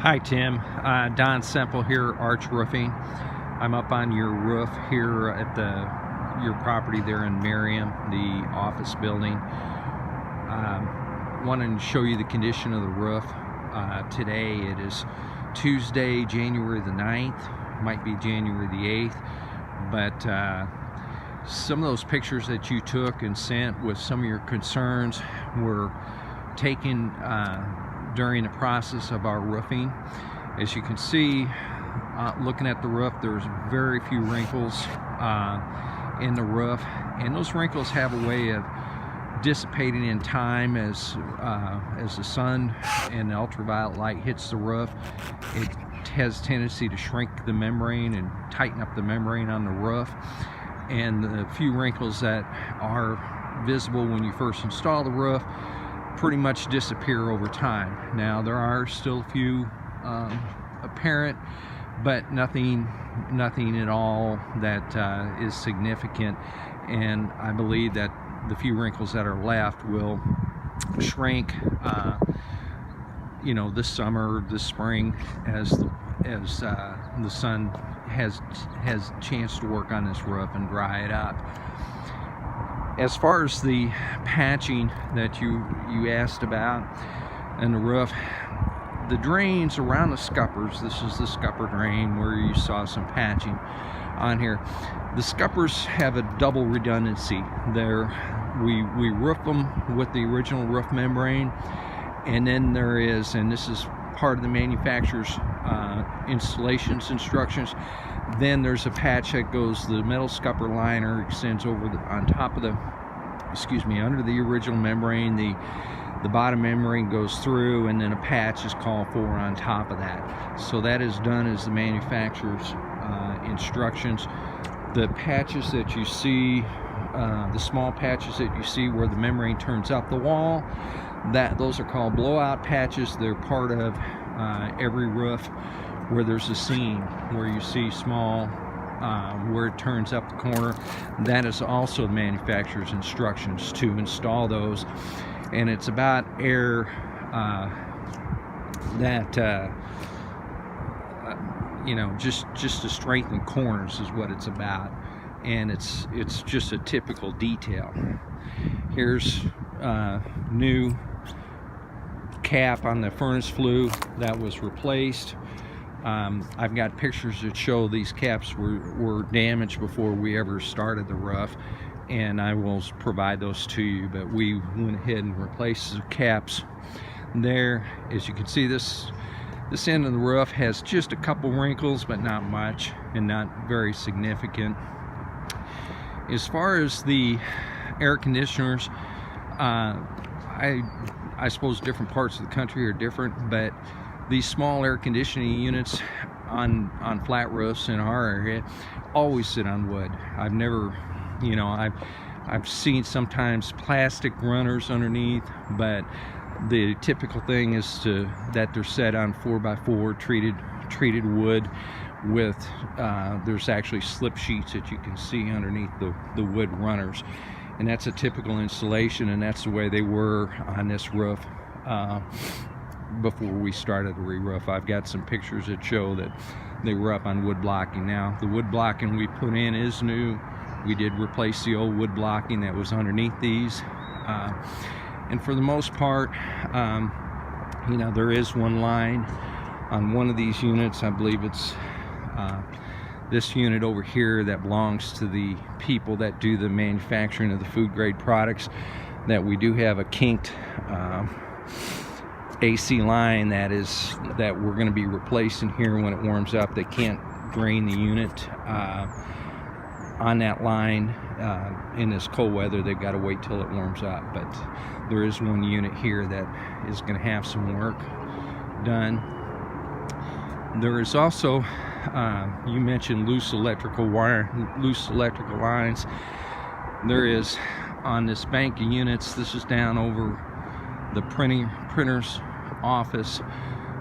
Hi Tim, Don Semple here, Arch Roofing. I'm up on your roof here at your property there in Merriam, the office building. Wanted to show you the condition of the roof. Today it is Tuesday, January the 9th, might be January the 8th, but some of those pictures that you took and sent with some of your concerns were taken during the process of our roofing. As you can see, looking at the roof, there's very few wrinkles in the roof, and those wrinkles have a way of dissipating in time as the sun and the ultraviolet light hits the roof. It has a tendency to shrink the membrane and tighten up the membrane on the roof, and the few wrinkles that are visible when you first install the roof pretty much disappear over time. Now there are still a few apparent, but nothing at all that is significant, and I believe that the few wrinkles that are left will shrink this summer, this spring, as the sun has a chance to work on this roof and dry it up. As far as the patching that you asked about in the roof, the drains around the scuppers, this is the scupper drain where you saw some patching on here. The scuppers have a double redundancy. We roof them with the original roof membrane, and then there is, and this is part of the manufacturer's installations instructions, then there's a patch that goes, the metal scupper liner extends over on top of the, under the original membrane. The bottom membrane goes through, and then a patch is called for on top of that. So that is done as the manufacturer's instructions. The patches that you see, the small patches that you see where the membrane turns up the wall, those are called blowout patches. They're part of every roof where there's a seam where you see small where it turns up the corner. That is also the manufacturer's instructions to install those, and it's about air just to strengthen corners is what it's about, and it's just a typical detail. Here's new cap on the furnace flue that was replaced. I've got pictures that show these caps were damaged before we ever started the roof, and I will provide those to you, but we went ahead and replaced the caps there. As you can see, this end of the roof has just a couple wrinkles, but not much and not very significant. As far as the air conditioners, I suppose different parts of the country are different, but these small air conditioning units on flat roofs in our area always sit on wood. I've never, I've seen sometimes plastic runners underneath, but the typical thing is that they're set on 4x4 treated wood with there's actually slip sheets that you can see underneath the wood runners, and that's a typical installation, and that's the way they were on this roof before we started the re-roof. I've got some pictures that show that they were up on wood blocking. Now the wood blocking we put in is new. We did replace the old wood blocking that was underneath these, and for the most part, there is one line on one of these units. I believe it's this unit over here that belongs to the people that do the manufacturing of the food grade products, that we do have a kinked AC line that we're going to be replacing here when it warms up. They can't drain the unit on that line in this cold weather. They've got to wait till it warms up, but there is one unit here that is going to have some work done. There is also, you mentioned loose electrical lines. There is on this bank of units, this is down over the printer's office.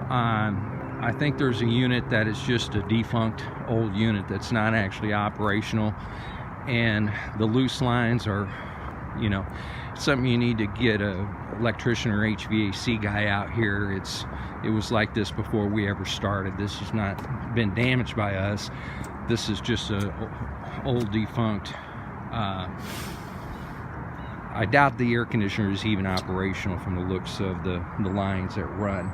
I think there's a unit that is just a defunct old unit that's not actually operational, and the loose lines are you know, something you need to get a electrician or HVAC guy out here. It was like this before we ever started. This has not been damaged by us. This is just a old defunct. I doubt the air conditioner is even operational from the looks of the lines that run.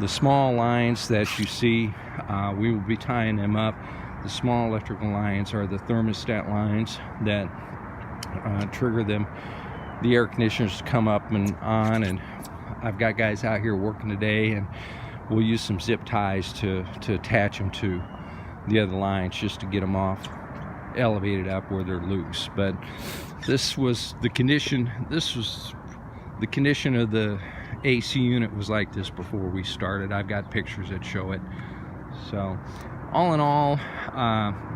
The small lines that you see, we will be tying them up. The small electrical lines are the thermostat lines that trigger them, the air conditioners to come up and on. And I've got guys out here working today, and we'll use some zip ties to attach them to the other lines just to get them off, elevated up where they're loose. But this was the condition. This was the condition of the AC unit was like this before we started. I've got pictures that show it. So all in all,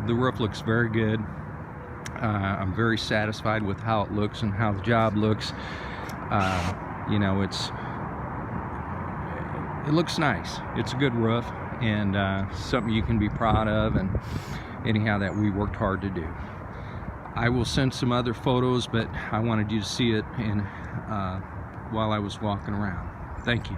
the roof looks very good. I'm very satisfied with how it looks and how the job looks. You know, it looks nice. It's a good roof, and something you can be proud of, and anyhow, that we worked hard to do. I will send some other photos, but I wanted you to see it while I was walking around. Thank you.